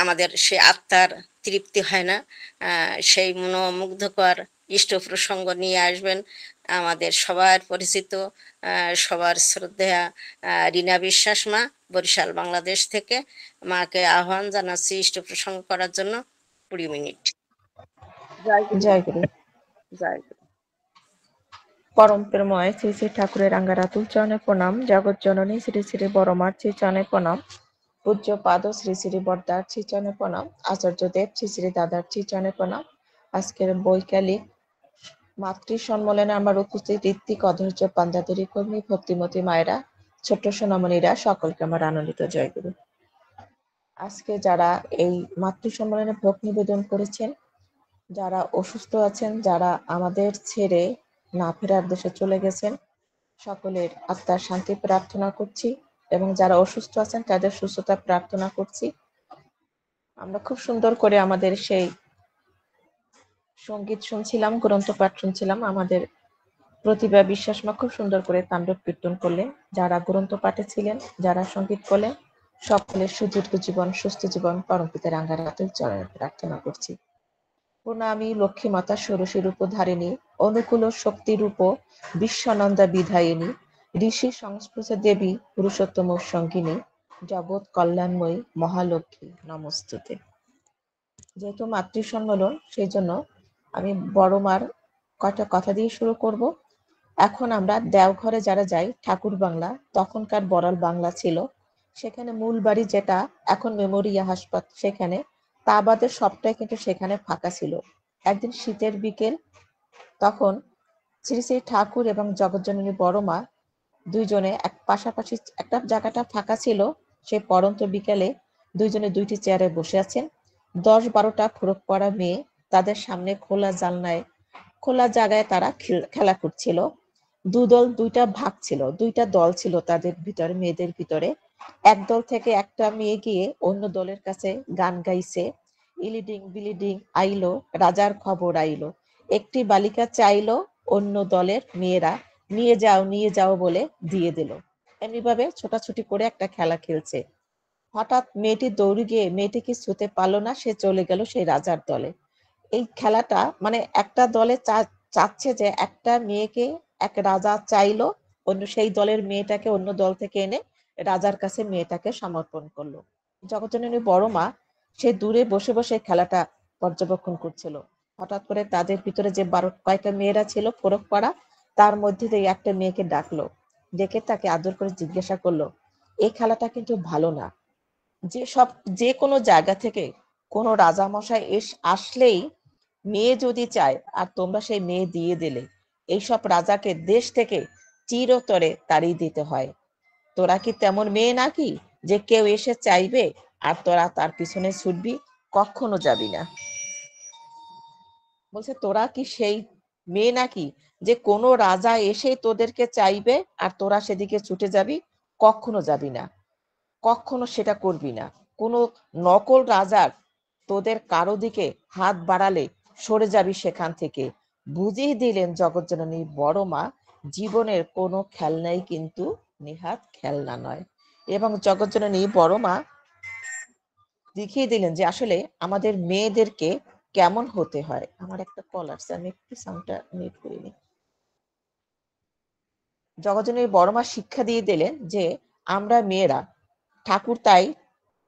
আমাদের সে আত্মার তৃপ্তি হয় না। সেই মনোমুগ্ধকর ইষ্ট প্রসঙ্গ নিয়ে আসবেন আমাদের সবার পরিচিত, সবার শ্রদ্ধেয়া রীনা বিশ্বাস মা, বরিশাল বাংলাদেশ থেকে। মাকে আহ্বান জানাচ্ছি ইষ্ট প্রসঙ্গ করার জন্য 20 মিনিট। জয় গুরু। জয় গুরু। জয় গুরু। পরম প্রেমময় শ্রী শ্রী ঠাকুরের রাঙ্গারাতুল চরণে প্রণাম। জগৎ জননী শ্রী শ্রী বড়মার শ্রী চরণে প্রণাম। পূজ্য পাদ শ্রী শ্রী বর্দার শ্রী চরণে প্রণাম। আচার্য দেব শ্রী শ্রী দাদার শ্রী চরণে প্রণাম। আজকের বৈকালিক মাতৃ সম্মেলনে আমার উপস্থিত ঋত্বিক, অধৈর্য, পান্দাদুরি কর্মী, ভক্তিমতী মায়েরা, ছোট্ট সোনামণিরা, সকলকে আমার আনন্দিত জয়গুরু। আজকে যারা এই মাতৃ সম্মেলনে ভোগ নিবেদন করেছেন, যারা অসুস্থ আছেন, যারা আমাদের ছেড়ে না ফেরার দেশে চলে গেছেন, সকলের আত্মার শান্তি প্রার্থনা করছি এবং যারা অসুস্থ আছেন তাদের সুস্থতা প্রার্থনা করছি। আমরা খুব সুন্দর করে আমাদের সেই সঙ্গীত শুনছিলাম, গ্রন্থ পাঠ শুনছিলাম। আমাদের প্রতিভা বিশ্বাস মা খুব সুন্দর করে তাণ্ডব কীর্তন করলেন। যারা গ্রন্থ পাঠে ছিলেন, যারা সঙ্গীত করলেন, সকলের সুদীর্ঘ জীবন, সুস্থ জীবন পরমপিতার রাঙ্গারাতুল চরণে প্রার্থনা করছি। প্রণামী লক্ষ্মী মাতা ষোড়শী রূপ ধারিণী, অনুকূল শক্তি রূপ বিশ্বনন্দা বিধায়িনী, ঋষি সংস্পৃশ দেবী পুরুষোত্তম সঙ্গিনী, জগৎ কল্যাণময়ী মহালক্ষ্মী নমস্তুতে। যেহেতু মাতৃ সম্মেলন, সেই জন্য আমি বড় মার কয়টা কথা দিয়ে শুরু করব। এখন আমরা দেওঘরে যারা যাই, ঠাকুর বাংলা, তখনকার বড়াল বাংলা ছিল, সেখানে মূল বাড়ি যেটা এখন মেমোরিয়া হাসপাতাল, সেখানে তা বাদে সবটাই কিন্তু সেখানে ফাঁকা ছিল। একদিন শীতের বিকেল, তখন শ্রী শ্রী ঠাকুর এবং জগৎজননী বড় মা দুইজনে এক পাশাপাশি একটা জায়গাটা ফাঁকা ছিল, সেই পড়ন্ত বিকেলে দুইজনে দুইটি চেয়ারে বসে আছেন। 10-12টা ফরক পরা মেয়ে তাদের সামনে খোলা জানলায়, খোলা জায়গায় তারা খেলা করছিল। দুদল, দুইটা ভাগ ছিল, দুইটা দল ছিল তাদের ভিতরে, মেয়েদের ভিতরে। এক দল থেকে একটা মেয়ে গিয়ে অন্য দলের কাছে গান গাইছে, ইলিডিং বিলিডিং আইলো, রাজার খবর আইলো। একটি বালিকা চাইলো, অন্য দলের মেয়েরা নিয়ে যাও বলে দিয়ে দিল। এমনিভাবে ছোটাছুটি করে একটা খেলা খেলছে। হঠাৎ মেয়েটি দৌড়ে গিয়ে মেয়েটিকে ছুঁতে পারলো না, সে চলে গেল সেই রাজার দলে। এই খেলাটা মানে একটা দলে চাচ্ছে যে একটা মেয়েকে এক রাজা চাইলো, অন্য সেই দলের মেয়েটাকে অন্য দল থেকে এনে রাজার কাছে মেয়েটাকে সমর্পণ করলো। জগৎজননী বড় মা সে দূরে বসে বসে খেলাটা পর্যবেক্ষণ করছিল। হঠাৎ করে তাদের ভিতরে যে কয়েকটা মেয়েরা ছিল ফরক পাড়া, তার মধ্যে থেকে একটা মেয়েকে ডাকলো, ডেকে তাকে আদর করে জিজ্ঞাসা করলো, এই খেলাটা কিন্তু ভালো না। যে কোনো জায়গা থেকে কোনো রাজামশাই আসলেই মেয়ে যদি চায় আর তোমরা সেই মেয়ে দিয়ে দিলে, এইসব রাজাকে দেশ থেকে চিরতরে তাড়িয়ে দিতে হয়। তোরা কি তেমন মেয়ে নাকি যে কেউ এসে চাইবে আর তোরা তার পিছনে ছুটবি? কখনো যাবি না। বলছে, তোরা কি সেই মেয়ে নাকি যে কোনো রাজা এসে তোদেরকে চাইবে আর তোরা সেদিকে ছুটে যাবি? কখনো যাবি না, কখনো সেটা করবি না। কোনো নকল রাজার তোদের কারো দিকে হাত বাড়ালে সরে যাবি সেখান থেকে। বুঝিয়ে দিলেন জগৎজননী বড় মা, জীবনের কোনো খেলনাই কিন্তু নিহাত খেলনা নয়। এবং জগৎজননী বড় মা দেখিয়ে দিলেন যে আসলে আমাদের মেয়েদেরকে কেমন হতে হয়। আমার একটা কল আসছে, আমি একটু সাউন্ডটা মিউট করে নিই। জগৎজননী বড় মা শিক্ষা দিয়ে দিলেন যে আমরা মেয়েরা, ঠাকুর তাই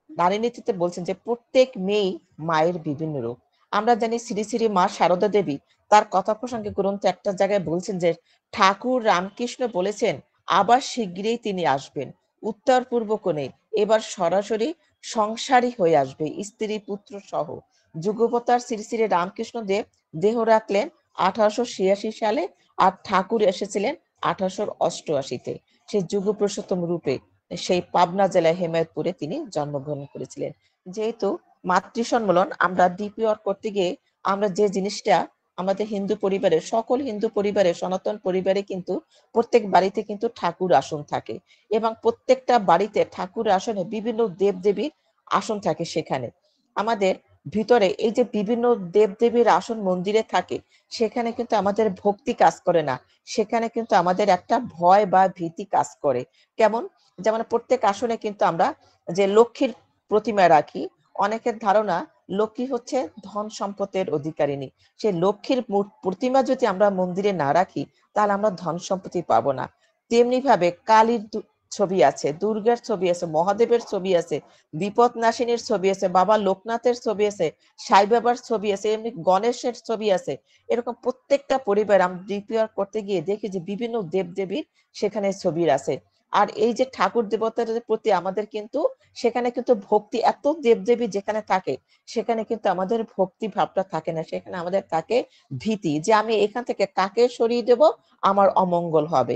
নারী নীতিতে বলছেন যে প্রত্যেক মেয়েই মায়ের বিভিন্ন রূপ। আমরা জানি শ্রী শ্রী মা শারদা দেবী তার কথা প্রসঙ্গে গ্রন্থে একটা জায়গায় বলছেন যে ঠাকুর রামকৃষ্ণ বলেছেন আবার শীঘ্রই তিনি আসবেন উত্তর পূর্ব কোণে, এবার সরাসরি সংসারী হয়ে আসবে স্ত্রী পুত্র সহ। যুগপতার শ্রী শ্রী রামকৃষ্ণ দেব দেহ রাখলেন 1886 সালে, আর ঠাকুর এসেছিলেন 1888-তে সেই যুগ পুরুষোত্তম রূপে সেই পাবনা জেলায় হেমায়তপুরে তিনি জন্মগ্রহণ করেছিলেন। যেহেতু মাতৃ সম্মেলন আমরা ডিপিআর করতে গিয়ে আমরা যে জিনিসটা আমাদের হিন্দু পরিবারে, সকল হিন্দু পরিবারে, সনাতন পরিবারে কিন্তু প্রত্যেক বাড়িতে কিন্তু ঠাকুর আসন থাকে এবং প্রত্যেকটা বাড়িতে ঠাকুর আসনে বিভিন্ন দেবদেবীর আসন থাকে। সেখানে আমাদের ভিতরে এই যে বিভিন্ন দেবদেবীর আসন মন্দিরে থাকে, সেখানে কিন্তু আমাদের ভক্তি কাজ করে না, সেখানে কিন্তু আমাদের একটা ভয় বা ভীতি কাজ করে। কেমন? যেমন প্রত্যেক আসনে কিন্তু আমরা যে লক্ষ্মীর প্রতিমা রাখি, অনেকের ধারণা লক্ষ্মী হচ্ছে ধন সম্পদের অধিকারিণী। সেই লক্ষ্মীর প্রতিমা যদি আমরা মন্দিরে না রাখি তাহলে আমরা ধন সম্পত্তি পাবো না। তেমনি ভাবে কালীর ছবি আছে, দুর্গার ছবি আছে, মহাদেবের ছবি আছে, বিপদ নাশিনীর ছবি আছে, বাবা লোকনাথের ছবি আছে, সাই বাবার ছবি আছে, এমনি গণেশের ছবি আছে। এরকম প্রত্যেকটা পরিবার আমরা ডিপিআর করতে গিয়ে দেখি যে বিভিন্ন দেবদেবীর সেখানে ছবি আছে। আর এই যে ঠাকুর দেবতাদের প্রতি আমাদের কিন্তু সেখানে কিন্তু ভক্তি, এত দেবদেবী যেখানে থাকে সেখানে কিন্তু আমাদের ভক্তি ভাবটা থাকে না, সেখানে আমাদের থাকে ভীতি, যে আমি এখান থেকে কাকে সরিয়ে দেব আমার অমঙ্গল হবে,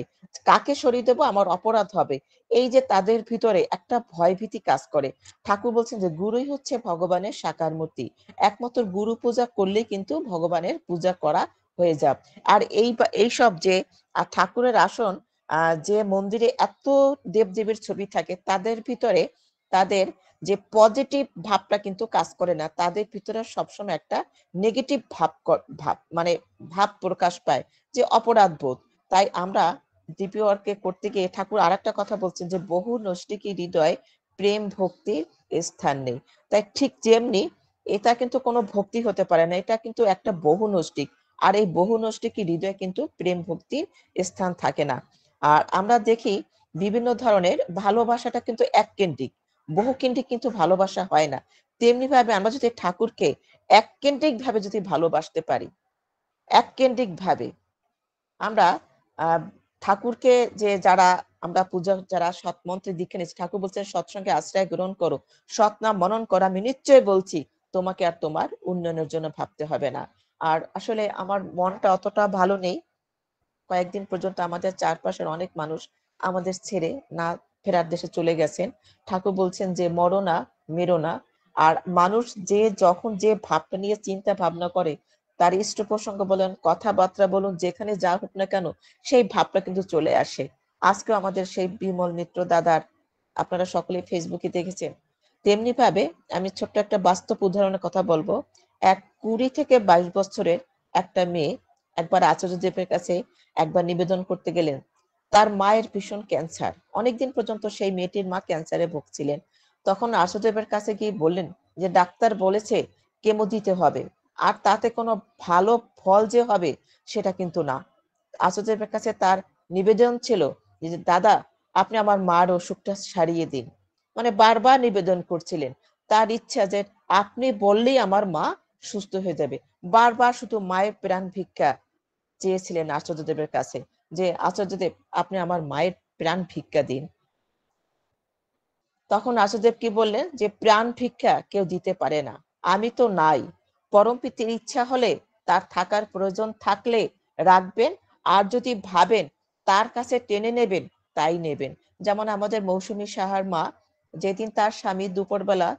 কাকে সরিয়ে দেব আমার অপরাধ হবে। এই যে তাদের ভিতরে একটা ভয় ভীতি কাজ করে। ঠাকুর বলছেন যে গুরুই হচ্ছে ভগবানের সাকার মূর্তি, একমাত্র গুরু পূজা করলেই কিন্তু ভগবানের পূজা করা হয়ে যায়। আর এইসব যে ঠাকুরের আসন, যে মন্দিরে এত দেবদেবীর ছবি থাকে তাদের ভিতরে তাদের যে পজিটিভ ভাবটা কিন্তু কাজ করে না, তাদের ভিতরে সবসময় একটা নেগেটিভ ভাব মানে ভাব প্রকাশ পায়, যে অপরাধ বোধ। তাই আমরা ডিপিওয়ার্কে করতে গিয়ে ঠাকুর আর একটা কথা বলছেন যে বহু নষ্টিকি হৃদয় প্রেম ভক্তির স্থান নেই। তাই ঠিক যেমনি এটা কিন্তু কোনো ভক্তি হতে পারে না, এটা কিন্তু একটা বহু নষ্টিক। আর এই বহু নষ্টিকি হৃদয় কিন্তু প্রেম ভক্তির স্থান থাকে না। আর আমরা দেখি বিভিন্ন ধরনের ভালোবাসাটা কিন্তু এককেন্দ্রিক, বহুকেন্দ্রিক কিন্তু ভালোবাসা হয় না। তেমনি ভাবে আমরা যদি ঠাকুরকে এককেন্দ্রিক ভাবে যদি ভালোবাসতে পারি, এককেন্দ্রিক ভাবে আমরা ঠাকুরকে, যে যারা আমরা পূজা, যারা সৎ মন্ত্রে দীক্ষা নিচ্ছি, ঠাকুর বলছেন সৎসঙ্গে আশ্রয় গ্রহণ করো, সৎ নাম মনন করো, আমি নিশ্চয় বলছি তোমাকে আর তোমার উন্নয়নের জন্য ভাবতে হবে না। আর আসলে আমার মনটা অতটা ভালো নেই, কয়েকদিন পর্যন্ত আমাদের চারপাশের অনেক মানুষ আমাদের ছেড়ে না ফেরার দেশে চলে গেছেন। ঠাকুর বলছেন যে মরো না, মেরো না। আর মানুষ যে যখন যে ভাবটা নিয়ে চিন্তা ভাবনা করে, তার ইষ্ট প্রসঙ্গ বলেন, কথাবার্তা বলুন, যেখানে যা হোক না কেন সেই ভাবটা কিন্তু চলে আসে। আজকেও আমাদের সেই বিমল মিত্র দাদার, আপনারা সকলে ফেসবুকে দেখেছেন। তেমনি ভাবে আমি ছোট্ট একটা বাস্তব উদাহরণের কথা বলবো। এক 20 থেকে 22 বছরের একটা মেয়ে একবার আচার্যদেবের কাছে একবার নিবেদন করতে গেলেন। তার মায়ের ভীষণ ক্যান্সার, অনেকদিন পর্যন্ত সেই মেয়েটির মা ক্যান্সারে ভুগছিলেন। তখন আশুদেবের কাছে গিয়ে বললেন যে ডাক্তার বলেছে কেমো দিতে হবে, আর তাতে কোনো ভালো ফল যে হবে সেটা কিন্তু না। আশুদেবের কাছে তার নিবেদন ছিল যে দাদা আপনি আমার মার অসুখটা সারিয়ে দিন, মানে বারবার নিবেদন করছিলেন। তার ইচ্ছা যে আপনি বললেই আমার মা সুস্থ হয়ে যাবে, বারবার শুধু মায়ের প্রাণ ভিক্ষা চেয়েছিলেন আচার্যদেবের কাছে, যে আচার্যদেব আপনি আমার মায়ের প্রাণ ভিক্ষা দিন। তখন আচার্যদেব কি বললেন যে প্রাণ ভিক্ষা কেউ দিতে পারে না, আমি তো নাই, পরম পিতার ইচ্ছা হলে তার থাকার প্রয়োজন থাকলে রাখবেন, আর যদি ভাবেন তার কাছে টেনে নেবেন তাই নেবেন। যেমন আমাদের মৌসুমী সাহার মা, যেদিন তার স্বামী দুপুরবেলা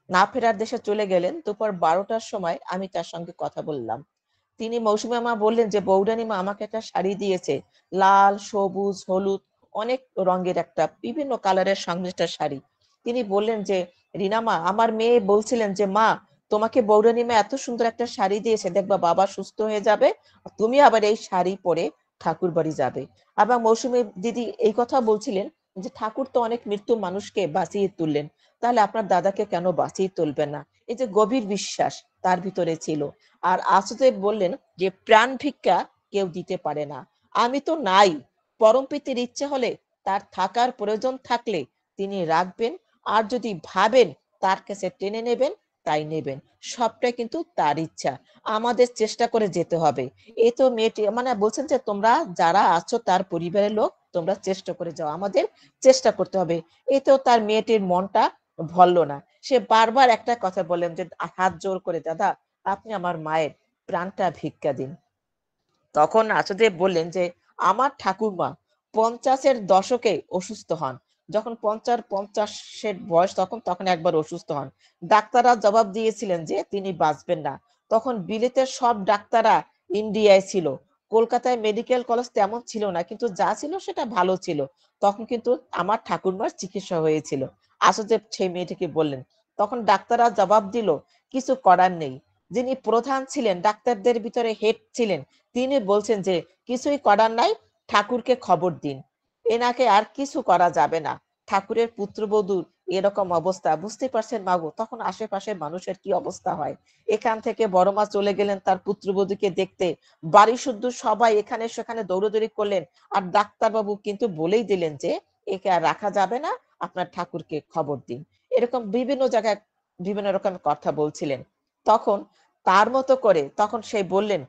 না ফেরার দেশে চলে গেলেন, দুপুর 12টার সময় আমি তার সঙ্গে কথা বললাম। তিনি মৌসুমী মা বললেন যে বৌরানী মা আমাকে একটা শাড়ি দিয়েছে, লাল, সবুজ, হলুদ, অনেক রঙের একটা বিভিন্ন কালারের সংমিশ্রিত শাড়ি। তিনি বললেন যে রিনা মা, আমার মেয়ে বলছিলেন যে মা তোমাকে বৌরানী মা এত সুন্দর একটা শাড়ি দিয়েছে, দেখবা বাবা সুস্থ হয়ে যাবে, তুমি আবার এই শাড়ি পরে ঠাকুর বাড়ি যাবে। আবার মৌসুমী দিদি এই কথা বলছিলেন যে ঠাকুর তো অনেক মৃত্যু মানুষকে বাঁচিয়ে তুললেন, তাহলে আপনার দাদাকে কেন বাঁচিয়ে তুলবেন না। এই যে গভীর বিশ্বাস তার ভিতরে ছিল। আর আশুদেব বললেন যে প্রাণ ভিক্ষা কেউ দিতে পারে না, আমি তো নাই, পরম পিতার ইচ্ছে হলে তার থাকার প্রয়োজন থাকলে তিনি রাখবেন, আর যদি ভাবেন তার কাছে টেনে নেবেন তাই নেবেন, সবটাই কিন্তু তার ইচ্ছা, আমাদের চেষ্টা করে যেতে হবে। এই তো মেয়েটি মানে বলছেন যে তোমরা যারা আছো তার পরিবারের লোক তোমরা চেষ্টা করে যাও, আমাদের চেষ্টা করতে হবে। এই তো তার মেয়েটির মনটা ভরল না, সে বারবার একটা কথা বললেন যে হাত জোর করে দাদা আপনি আমার মায়ের প্রাণটা ভিক্ষা দিন। তখন আচার্যদেব বললেন যে আমার ঠাকুরমা 50-এর দশকে অসুস্থ হন, যখন 50-এর বয়স তখন একবার অসুস্থ হন। ডাক্তাররা জবাব দিয়েছিলেন যে তিনি বাঁচবেন না। তখন বিলেতের সব ডাক্তাররা ইন্ডিয়ায় ছিল, কলকাতায় মেডিকেল কলেজ তেমন ছিল না, কিন্তু যা ছিল সেটা ভালো ছিল। তখন কিন্তু আমার ঠাকুরমার চিকিৎসা হয়েছিল। আচার্যদেব সেই মেয়েটিকে বললেন, তখন ডাক্তাররা জবাব দিল কিছু করার নেই। যিনি প্রধান ছিলেন, ডাক্তারদের ভিতরে হেড ছিলেন, তিনি বলছেন যে কিছুই করার নাই, ঠাকুরকে খবর দিন, এনাকে আর কিছু করা যাবে না। ঠাকুরের পুত্রবধূ এরকম অবস্থা, বুঝতে পারছেন মাগো তখন আশেপাশের মানুষের কি অবস্থা হয়। এখান থেকে বড় মা চলে গেলেন তার পুত্রবধূকে দেখতে, বাড়ি শুদ্ধ সবাই এখানে সেখানে দৌড়দৌড়ি করলেন। আর ডাক্তারবাবু কিন্তু বলেই দিলেন যে একে আর রাখা যাবে না, আপনার ঠাকুরকে খবর দিন। এরকম বিভিন্ন জায়গায় বিভিন্ন রকম কথা বলছিলেন। তখন তার মতো করে তখন সে বললেন,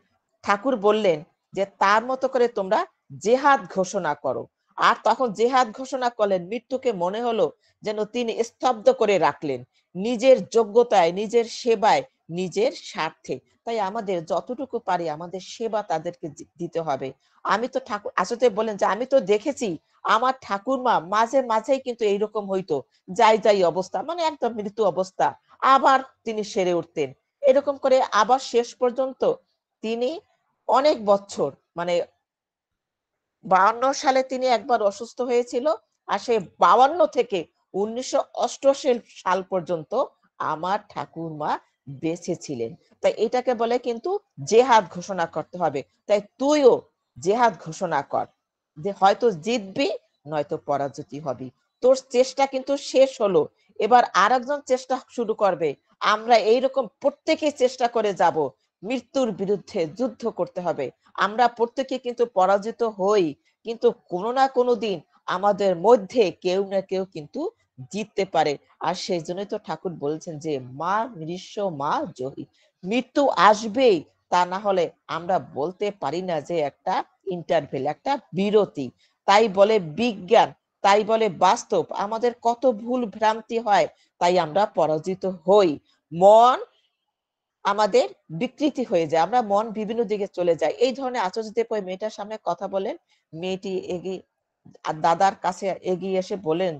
ঠাকুর বললেন যে তার মতো করে তোমরা জেহাদ ঘোষণা করো। আর তখন জেহাদ ঘোষণা করলেন, মৃত্যুকে মনে হলো যেন তিনি স্তব্ধ করে রাখলেন, নিজের যোগ্যতায়, নিজের সেবায়, নিজের স্বার্থে। তাই আমাদের যতটুকু পারি আমাদের সেবা তাদেরকে দিতে হবে। আমি তো ঠাকুর আসলে বলেন যে আমি তো দেখেছি আমার ঠাকুরমা মাঝে মাঝেই কিন্তু এইরকম হইতো, যাই যাই অবস্থা, মানে একদম মৃত্যু অবস্থা, আবার তিনি সেরে উঠতেন। এরকম করে আবার শেষ পর্যন্ত তিনি অনেক বছর, মানে 52 সালে তিনি একবার অসুস্থ হয়েছিল। আর সেই 52 থেকে 1988 সাল পর্যন্ত আমার ঠাকুরমা বেঁচে ছিলেন। তাই এটাকে বলে কিন্তু জেহাদ ঘোষণা করতে হবে। তাই তুইও জেহাদ ঘোষণা কর, যে হয়তো জিতবি নয়তো পরাজিত হবি। তোর চেষ্টা কিন্তু শেষ হলো, এবার আরেকজন চেষ্টা শুরু করবে। আমরা এইরকম প্রত্যেকেই চেষ্টা করে যাব, মৃত্যুর বিরুদ্ধে যুদ্ধ করতে হবে। আমরা প্রত্যেকে কিন্তু পরাজিত হই, কিন্তু কোনো না কোনো দিন আমাদের মধ্যে কেউ না কেউ কিন্তু জিততে পারে। আর সেই জন্যই তো ঠাকুর বলছেন যে মা নিঃস্ব মা জয়ী, মৃত্যু আসবেই। তা না হলে আমরা বলতে পারি না যে একটা ইন্টারভেল, একটা বিরতি। তাই বলে বিজ্ঞান, তাই বলে বাস্তব, আমাদের কত ভুল ভ্রান্তি হয়, তাই আমরা পরাজিত হই। মন আমাদের বিকৃতি হয়ে যায়, আমরা মন বিভিন্ন দিকে চলে যায়। এই ধরনের আচার্যদেব ওই মেয়েটার সামনে কথা বলেন, মেয়েটি এগিয়ে আর দাদার কাছে এগিয়ে এসে বলেন,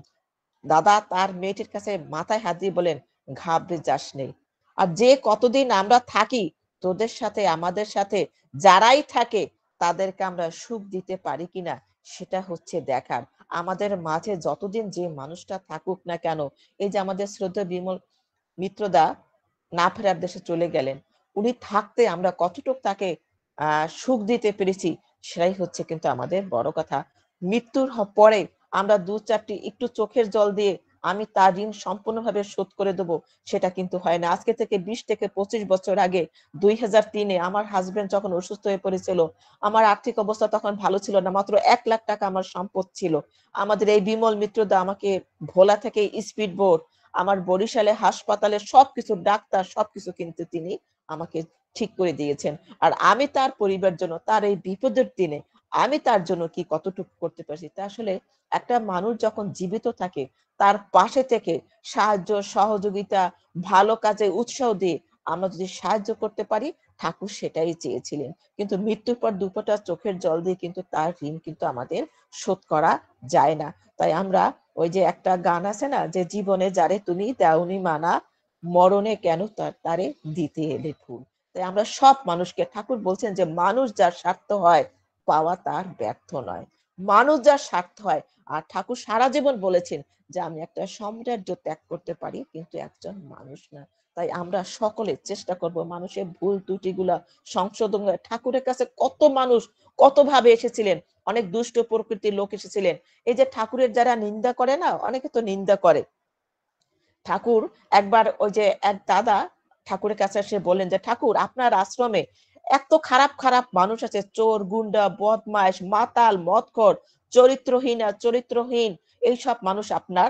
দাদা তার মেয়েটির কাছে মাথায় হাত দিয়ে বলেন, ঘাবড়ে যাস নেই। আর যে কতদিন আমরা থাকি, তোদের সাথে আমাদের সাথে যারাই থাকে তাদেরকে আমরা সুখ দিতে পারি কিনা সেটা হচ্ছে দেখার। আমাদের মাঝে যতদিন যে মানুষটা থাকুক না কেন, এই যে আমাদের শ্রদ্ধা বিমল মিত্রদা না ফেরার দেশে চলে গেলেন, উনি থাকতে আমরা কতটুক তাকে সুখ দিতে পেরেছি, সেটাই হচ্ছে কিন্তু আমাদের বড় কথা। মৃত্যুর পরে আমরা দু চারটি একটু চোখের জল দিয়ে আমি তার ঋণ সম্পূর্ণভাবে শোধ করে দেবো, সেটা কিন্তু হয় না। আজকে থেকে 20 থেকে 25 বছর আগে 2003-এ আমার হাজবেন্ড যখন অসুস্থ হয়ে পড়েছিল, আমার আর্থিক অবস্থা তখন ভালো ছিল না, মাত্র 1 লাখ টাকা আমার সম্পদ ছিল। আমাদের এই বিমল মিত্রদা আমাকে ভোলা থেকে স্পিড বোট, আমার বরিশালে হাসপাতালে সবকিছু ডাক্তার সবকিছু কিন্তু তিনি আমাকে ঠিক করে দিয়েছেন। আর আমি তার পরিবার জন্য তার এই বিপদের দিনে আমি তার জন্য কি কতটুকু করতে পারছি, তা আসলে একটা মানুষ যখন জীবিত থাকে তার পাশে থেকে সাহায্য সহযোগিতা ভালো কাজে উৎসাহ দিয়ে আমরা যদি সাহায্য করতে পারি, ঠাকুর সেটাই চেয়েছিলেন। কিন্তু মৃত্যুর পর দুপোটা চোখের জল দিয়ে কিন্তু তার ঋণ কিন্তু আমাদের শোধ করা যায় না। তাই আমরা ওই যে একটা গান আছে না, যে জীবনে যারে তুমি দেওনি মানা, মরণে কেন তারে দিতে এলে ফুল। তাই আমরা সব মানুষকে, ঠাকুর বলছেন যে মানুষ যার স্বার্থ হয় পাওয়া তার ব্যর্থ নয়, মানুষ যার স্বার্থ হয়। আর ঠাকুর সারা জীবন বলেছেন যে আমি একটা সাম্রাজ্য ত্যাগ করতে পারি কিন্তু একজন মানুষ না। তাই আমরা সকলে চেষ্টা করব মানুষের ভুল ত্রুটিগুলা সংশোধন। ঠাকুরের কাছে কত মানুষ কত ভাবে এসেছিলেন, অনেক দুষ্ট প্রকৃতির লোক এসেছিলেন। এই যে ঠাকুরের যারা নিন্দা করে না, অনেকে তো নিন্দা করে, ঠাকুর একবার ওই যে এক দাদা ঠাকুরের কাছে এসে বললেন যে ঠাকুর আপনার আশ্রমে এত খারাপ খারাপ মানুষ আছে, চোর গুন্ডা বদমাইশ মাতাল মদখোর চরিত্রহীন এইসব মানুষ আপনার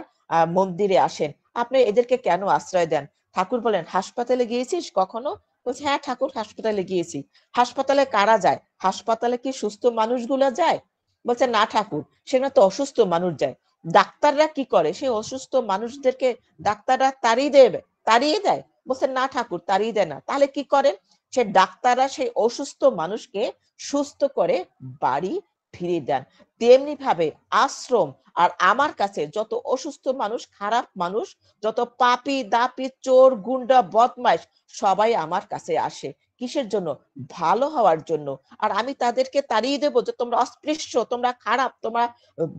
মন্দিরে আসেন, আপনি এদেরকে কেন আশ্রয় দেন? ঠাকুর বলেন, হাসপাতালে গিয়েছিস কখনো? বলছে হ্যাঁ ঠাকুর হাসপাতালে গিয়েছি। হাসপাতালে কারা যায়? হাসপাতালে কি সুস্থ মানুষগুলো যায়? বলছে না ঠাকুর, সেখানে তো অসুস্থ মানুষ যায়। ডাক্তাররা কি করে? সেই অসুস্থ মানুষদেরকে ডাক্তাররা তাড়িয়ে দেয়? বলছে না ঠাকুর, তাড়িয়ে দেয় না। তাহলে কি করে? সে ডাক্তাররা সেই অসুস্থ মানুষকে সুস্থ করে বাড়ি ফিরিয়ে দেন। তেমনি ভাবে আশ্রম আর আমার কাছে যত অসুস্থ মানুষ, খারাপ মানুষ, যত পাপী দাপী চোর গুন্ডা বদমাইশ সবাই আমার কাছে আসে কিসের জন্য? ভালো হওয়ার জন্য। আর আমি তাদেরকে তাড়িয়ে দেবো যে তোমরা অস্পৃশ্য, তোমরা খারাপ, তোমরা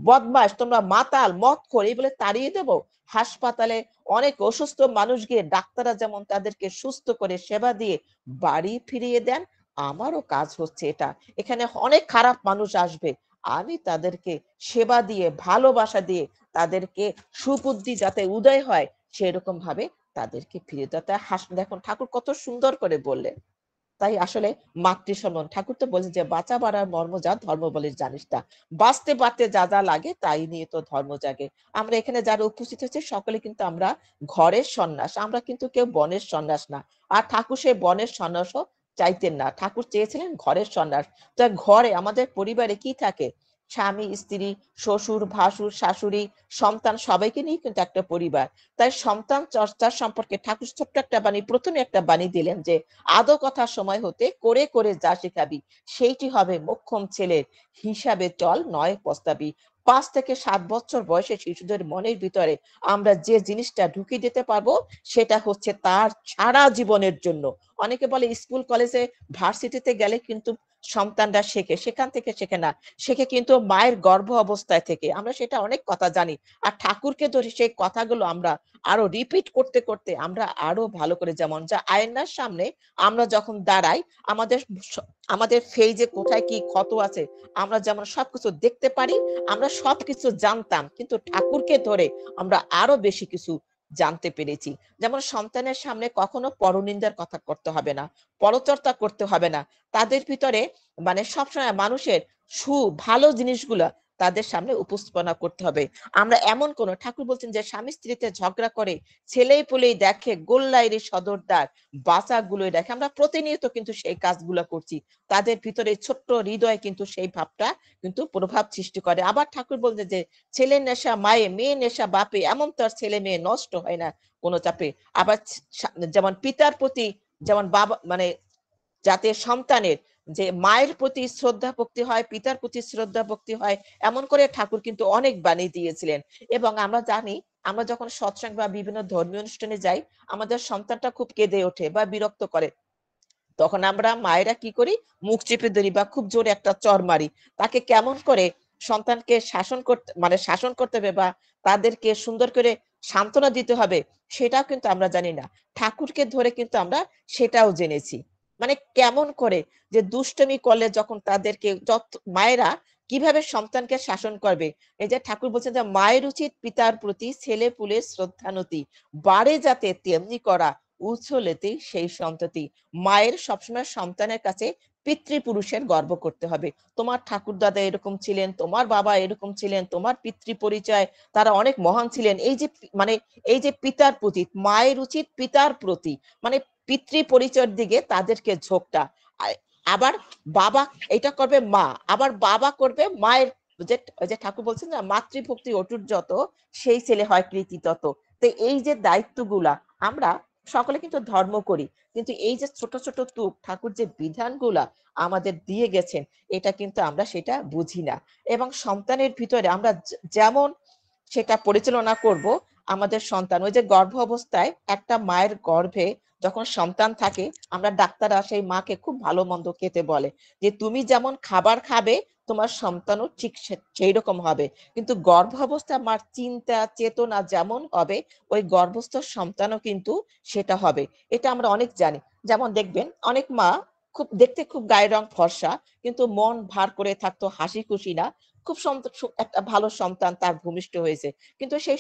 বদমাশ, তোমরা মাতাল মদখোর, এই বলে তাড়িয়ে দেব? হাসপাতালে অনেক অসুস্থ মানুষ গিয়ে ডাক্তাররা যেমন তাদেরকে সুস্থ করে সেবা দিয়ে বাড়ি ফিরিয়ে দেন, আমারও কাজ হচ্ছে এটা। এখানে অনেক খারাপ মানুষ আসবে, আমি তাদেরকে সেবা দিয়ে ভালোবাসা দিয়ে তাদেরকে সুবুদ্ধি যাতে উদয় হয় সেরকম ভাবে তাদেরকে ফিরে যাতে দেখুন ঠাকুর কত সুন্দর করে বললেন। তাই আসলে মাতৃ সম্মান ঠাকুর তো বলেন যে বাঁচা বাড়ার মর্ম যা ধর্ম বলিস জানিস তা। বাঁচতে বাঁচতে যা যা লাগে তাই নিয়ে তো ধর্ম জাগে। আমরা এখানে যারা উপস্থিত হয়েছে সকলে কিন্তু আমরা ঘরের সন্ন্যাস। আমরা কিন্তু কেউ বনের সন্ন্যাস না। আর ঠাকুর সেই বনের সন্ন্যাসও চাইতেন না। ঠাকুর চেয়েছিলেন ঘরের সন্ন্যাস। তা ঘরে আমাদের পরিবারে কি থাকে? স্বামী, স্ত্রী, শ্বশুর, ভাসুর, শাশুড়ি, সন্তান সবাইকে নিয়ে কিন্তু একটা পরিবার। তাই সন্তান চর্চার সম্পর্কে ঠাকুর ছোট্ট একটা বাণী, প্রথমে একটা বাণী দিলেন যে আদো কথার সময় হতে করে করে যা শেখাবি সেইটি হবে মোক্ষম ছেলের, হিসাবে চল নয় পস্তাবি। ৫ থেকে ৭ বছর বয়সে শিশুদের মনের ভিতরে আমরা যে জিনিসটা ঢুকিয়ে দিতে পারবো সেটা হচ্ছে তার সারা জীবনের জন্য। অনেকে বলে স্কুল কলেজে ভার্সিটিতে গেলে কিন্তু সন্তানরা শেখে, সেখান থেকে শেখে না, শেখে কিন্তু মায়ের গর্ভ অবস্থায় থেকে। আমরা সেটা অনেক কথা জানি। আর ঠাকুরকে ধরে সেই কথাগুলো আমরা আরো রিপিট করতে করতে আমরা আরো ভালো করে, যেমন যা আয়নার সামনে আমরা যখন দাঁড়াই আমাদের আমাদের ফেইজে কোথায় কি ক্ষত আছে আমরা যেমন সবকিছু দেখতে পারি, আমরা সবকিছু জানতাম, কিন্তু ঠাকুরকে ধরে আমরা আরো বেশি কিছু জানতে পেরেছি। যেমন সন্তানের সামনে কখনো পরনিন্দার কথা করতে হবে না, পরচর্চা করতে হবে না। তাদের ভিতরে মানে সবসময় মানুষের ভালো জিনিসগুলা তাদের সামনে উপস্থাপনা করতে হবে। আমরা এমন কোন ঠাকুর বলছেন যে স্বামী স্ত্রীতে ঝগড়া করে ছেলেই পুলেই দেখে গোল্লাইরি সদরদার বাঁচাগুলোই দেখে। আমরা প্রতিনিয়ত কিন্তু সেই কাজগুলো করছি। তাদের ভিতরে ছোট্ট হৃদয় কিন্তু সেই ভাবটা কিন্তু প্রভাব সৃষ্টি করে। আবার ঠাকুর বলছে যে ছেলের নেশা মায়ে, মেয়ে নেশা বাপে, এমন তো আর ছেলে মেয়ে নষ্ট হয় না কোনো চাপে। আবার যেমন পিতার প্রতি যেমন বাবা মানে যাতে সন্তানের যে মায়ের প্রতি শ্রদ্ধা ভক্তি হয়, পিতার প্রতি শ্রদ্ধা ভক্তি হয়, এমন করে ঠাকুর কিন্তু অনেক বাণী দিয়েছিলেন। এবং আমরা জানি আমরা যখন সৎসঙ্গ বা বিভিন্ন ধর্মীয় অনুষ্ঠানে যাই আমাদের সন্তানটা খুব কেঁদে ওঠে বা বিরক্ত করে, তখন আমরা মায়েরা কি করি? মুখ চেপে ধরি বা খুব জোরে একটা চড় মারি। তাকে কেমন করে সন্তানকে শাসন করতে হবে বা তাদেরকে সুন্দর করে সান্ত্বনা দিতে হবে সেটাও কিন্তু আমরা জানি না। ঠাকুরকে ধরে কিন্তু আমরা সেটাও জেনেছি। মানে কেমন করে যে দুষ্টুমি করলে যখন তাদেরকে মায়েরা কিভাবে সন্তানকে শাসন করবে। এই যে ঠাকুর বলছেন যে মায়ের উচিত পিতার প্রতি ছেলে পুলে শ্রদ্ধানতি, বাড়ে যাতে তেমনি করা উছলেতেই সেই সন্ততি। মায়ের সবসময় সন্তানের কাছে পিতৃপুরুষের গর্ব করতে হবে। তোমার ঠাকুর দাদা এরকম ছিলেন, তোমার বাবা এরকম ছিলেন, তোমার পিতৃ পরিচয় তারা অনেক মহান ছিলেন। এই যে পিতার প্রতি মায়ের উচিত পিতার প্রতি মানে পিতৃ পরিচয়ের দিকে তাদেরকে ঝোঁকটা। আবার বাবা এটা করবে মা, আবার বাবা করবে মায়ের যে ঠাকুর বলছেন না মাতৃভক্তি অটুট যত সেই ছেলে হয় কৃতি তত। তো এই যে দায়িত্বগুলা আমরা সকলে কিন্তু ধর্ম করি, কিন্তু এই যে ছোট ছোট তুক ঠাকুর যে বিধানগুলা আমাদের দিয়ে গেছেন এটা কিন্তু আমরা সেটা বুঝি না। এবং সন্তানের ভিতরে আমরা যেমন সেটা পরিচালনা করব, আমাদের সন্তান ওই যে গর্ভ অবস্থায় একটা মায়ের গর্ভে যখন সন্তান থাকে আমরা ডাক্তাররা সেই মাকে খুব ভালো মন্দ খেতে বলে যে তুমি যেমন খাবার খাবে তোমার সন্তানও ঠিক সেই রকম হবে। কিন্তু গর্ভ অবস্থায় মার চিন্তা চেতনা যেমন হবে ওই গর্ভস্থ সন্তানও কিন্তু সেটা হবে। এটা আমরা অনেক জানি। যেমন দেখবেন অনেক মা দেখতে খুব গায়ের রং ফর্সা কিন্তু মন ভার করে থাকতো, হাসি খুশি না। খুব একটা ভালো সন্তান তার ভূমিষ্ঠ হয়েছে, কিন্তু সেই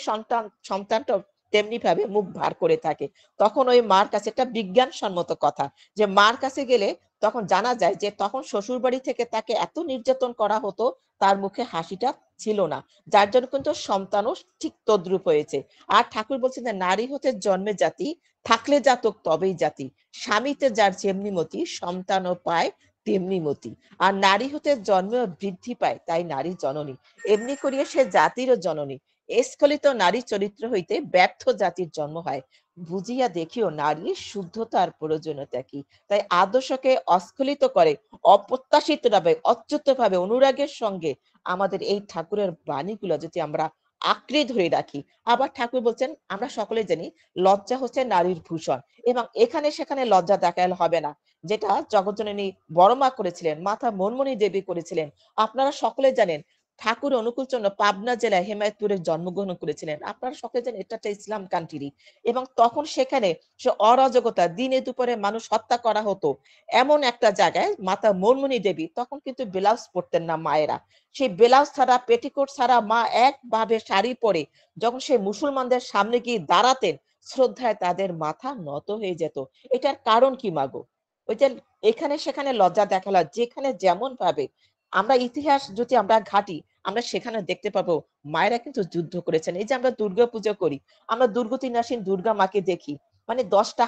সন্তানটা তেমনি ভাবে মুখ ভার করে থাকে। তখন ওই মার কাছে একটা বিজ্ঞানসম্মত কথা যে মার কাছে গেলে তখন জানা যায় যে তখন শ্বশুর বাড়ি থেকে তাকে এত নির্যাতন করা হতো তার মুখে হাসিটা ছিল না, যার জন্য কিন্তু সন্তানও ঠিক তদ্রুপ হয়েছে। আর ঠাকুর বলছেন যে নারী হতে জন্মে জাতি, থাকলে জাতক তবেই জাতি, স্বামীতে যার যেমনি মতি সন্তানও পায় তেমনি মতি। আর নারী হতে জন্মেও বৃদ্ধি পায় তাই নারী জননী, এমনি করিয়া সে জাতিরও জননী। স্খলিত নারী চরিত্র হইতে ব্যর্থ জাতির জন্ম হয়, বুঝিয়া দেখিও নারীর শুদ্ধতার প্রয়োজনীয়তা কি। তাই আদর্শকে অস্খলিত করে অপ্রত্যাশিত ভাবে অচ্যুত ভাবে অনুরাগের সঙ্গে আমাদের এই ঠাকুরের বাণীগুলো যদি আমরা আঁকড়ে ধরে রাখি। আবার ঠাকুর বলছেন আমরা সকলে জানি লজ্জা হচ্ছে নারীর ভূষণ, এবং এখানে সেখানে লজ্জা দেখালে হবে না। যেটা জগজ্জননী বড়মা করেছিলেন, মাতা মনমণি দেবী করেছিলেন। আপনারা সকলে জানেন ঠাকুর অনুকূল চন্দ্র পাবনা জেলায় হেমায়তপুরে জন্মগ্রহণ করেছিলেন। আপনারা সকলে জানেন এটা একটা ইসলাম কান্ট্রি এবং তখন সেখানে সে অরাজকতা, দিনে দুপুরে মানুষ হত্যা করা হতো। এমন একটা জায়গায় মাতা মনমনি দেবী তখন কিন্তু ব্লাউজ পরতেন না মায়েরা। সেই ব্লাউজ ছাড়া, পেটিকোট ছাড়া মা একভাবে শাড়ি পরে যখন সেই মুসলমানদের সামনে গিয়ে দাঁড়াতেন, শ্রদ্ধায় তাদের মাথা নত হয়ে যেত। এটার কারণ কি মাগো? ওই যে এখানে সেখানে লজ্জা দেখালা, যেখানে যেমন ভাবে আমরা ইতিহাস যদি আমরা ঘাঁটি, আমরা সেখানে দেখতে পাবো মায়েরা কিন্তু যুদ্ধ করেছেন। এই যে আমরা দুর্গা পুজো করি, আমরা দুর্গতিনাশীন দুর্গা মাকে দেখি। মানে ১০টা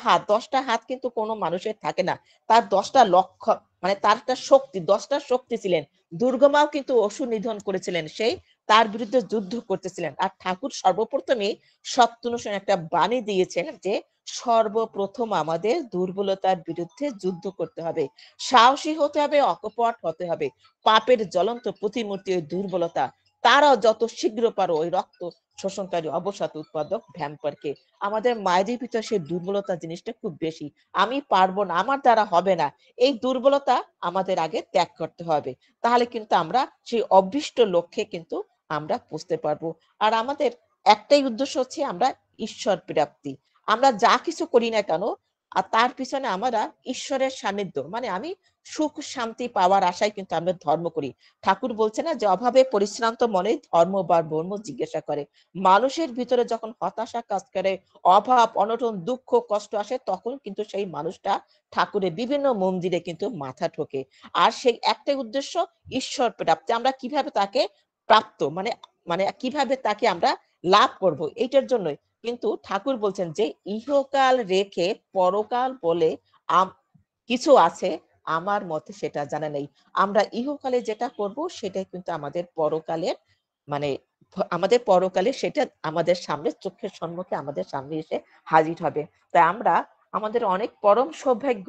হাত কিন্তু কোনো মানুষের থাকে না। তার ১০টা লক্ষ, মানে তার একটা শক্তি, ১০টা শক্তি ছিলেন। দুর্গা মাও কিন্তু অসুর নিধন করেছিলেন। সেই তার বিরুদ্ধে যুদ্ধ করতেছিলেন। আর ঠাকুর সর্বপ্রথমেই সপ্তনুসেন একটা বাণী দিয়েছেন যে সর্বপ্রথম আমাদের দুর্বলতার বিরুদ্ধে যুদ্ধ করতে হবে। সাহসী হতে হবে, অকপট হতে হবে। পাপের জ্বলন্ত প্রতিমূর্তি ওই দুর্বলতা। তারাও যত শীঘ্র পারো ওই রক্ত শোষণকারী অবসাদ উৎপাদক ভ্যাম্পারকে। আমাদের মায়েদের ভিতর সেই দুর্বলতা জিনিসটা খুব বেশি। আমি পারবো না, আমার দ্বারা হবে না। এই দুর্বলতা আমাদের আগে ত্যাগ করতে হবে। তাহলে কিন্তু আমরা সেই অভীষ্ট লক্ষ্যে কিন্তু আমরা পৌঁছতে পারবো। আর আমাদের একটাই উদ্দেশ্য হচ্ছে আমরা ঈশ্বর প্রাপ্তি। আমরা যা কিছু করি না কেন, আর তার পিছনে আমরা ঈশ্বরের সান্নিধ্য, মানে আমি সুখ শান্তি পাওয়ার আশায় কিন্তু আমরা ধর্ম করি। ঠাকুর বলছে না যে অভাবে পরিশ্রান্ত মনে ধর্ম বা বর্ম জিজ্ঞাসা করে। মানুষের ভিতরে যখন হতাশা কাজ করে, অভাব অনটন দুঃখ কষ্ট আসে, তখন কিন্তু সেই মানুষটা ঠাকুরের বিভিন্ন মন্দিরে কিন্তু মাথা ঠোকে। আর সেই একটাই উদ্দেশ্য ঈশ্বর প্রাপ্তি। আমরা কিভাবে তাকে প্রাপ্ত, মানে মানে কিভাবে তাকে আমরা লাভ করব, এইটার জন্যই কিন্তু ঠাকুর বলছেন যে ইহকাল রেখে পরকাল বলে কিছু আছে, আমার মতে সেটা জানা নেই। আমরা ইহকালে যেটা করব সেটাই কিন্তু আমাদের পরকালের, মানে আমাদের পরকালে সেটা আমাদের সামনে চোখের সম্মুখে আমাদের সামনে এসে হাজির হবে। তাই আমরা আমাদের অনেক পরম সৌভাগ্য।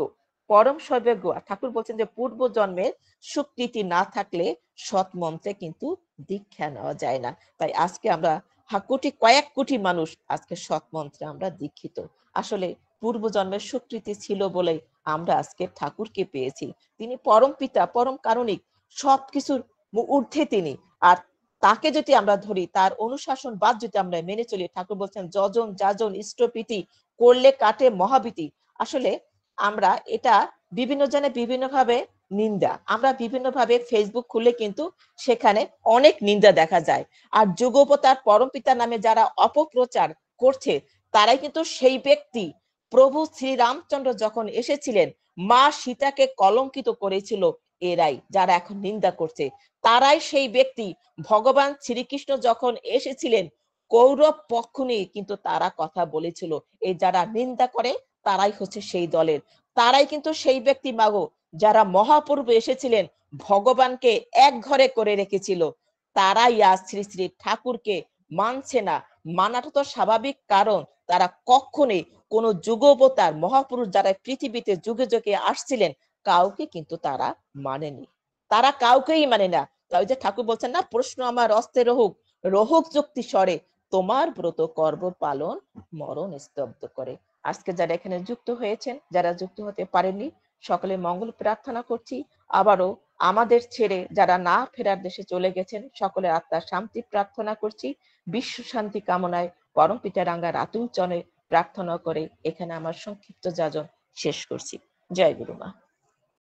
ঠাকুর বলছেন যে পূর্ব জন্মের স্বীকৃতি না থাকলে সৎ মন্ত্রে কিন্তু দীক্ষা নেওয়া যায় না। তাই আজকে আমরা কয়েক কোটি মানুষ আজকে সৎ মন্ত্রে আমরা দীক্ষিত। আসলে পূর্ব জন্মের স্বীকৃতি ছিল বলে আমরা আজকে ঠাকুরকে পেয়েছি। তিনি পরম পিতা, পরম কারণিক, সবকিছুর ঊর্ধ্বে তিনি। আর তাকে যদি আমরা ধরি, তার অনুশাসন বাদ যদি আমরা মেনে চলি, ঠাকুর বলছেন যজন যাজন ইষ্টপ্রীতি করলে কাটে মহাবীতি। আসলে আমরা এটা বিভিন্ন জনে বিভিন্ন ভাবে নিন্দা, আমরা বিভিন্ন ভাবে ফেসবুক খুললে কিন্তু সেখানে অনেক নিন্দা দেখা যায়। আর যুগপতার পরম পিতার নামে যারা অপপ্রচার করছে, তারাই কিন্তু সেই ব্যক্তি প্রভু শ্রীরামচন্দ্র যখন এসেছিলেন, মা সীতাকে কলঙ্কিত করেছিল, এরাই যারা এখন নিন্দা করছে, তারাই সেই ব্যক্তি ভগবান শ্রীকৃষ্ণ যখন এসেছিলেন, কৌরব পক্ষ নিয়ে কিন্তু তারা কথা বলেছিল। এই যারা নিন্দা করে তারাই হচ্ছে সেই দলের, তারাই কিন্তু সেই ব্যক্তি মাগো যারা মহাপূর্বে এসেছিলেন, ভগবানকে এক ঘরে করে রেখেছিল, তারাই আজ শ্রী শ্রী ঠাকুরকে মানছে না। মানাটা তো স্বাভাবিক, কারণ তারা কখনোই কোন যুগবতার মহাপুরুষ যারা পৃথিবীতে যুগে যুগে আসছিলেন, কাউকে কিন্তু তারা মানেনি। তারা কাউকেই মানে না। তাই যে ঠাকুর বলছেন না, প্রশ্ন আমার অস্তে রহুক, রহুক যুক্তি স্বরে, তোমার ব্রত কর্ম পালন মরণ স্তব্ধ করে। আজকে যারা এখানে যুক্ত হয়েছেন, যারা যুক্ত হতে পারেননি, সকলে মঙ্গল প্রার্থনা করছি। আবারও আমাদের ছেড়ে যারা না ফেরার দেশে চলে গেছেন, সকলের আত্মার শান্তি প্রার্থনা করছি। বিশ্ব শান্তি কামনায় পরম পিতা রাঙ্গা রাতুল চনে প্রার্থনা করে এখানে আমার সংক্ষিপ্ত যাজন শেষ করছি। জয় গুরুমা।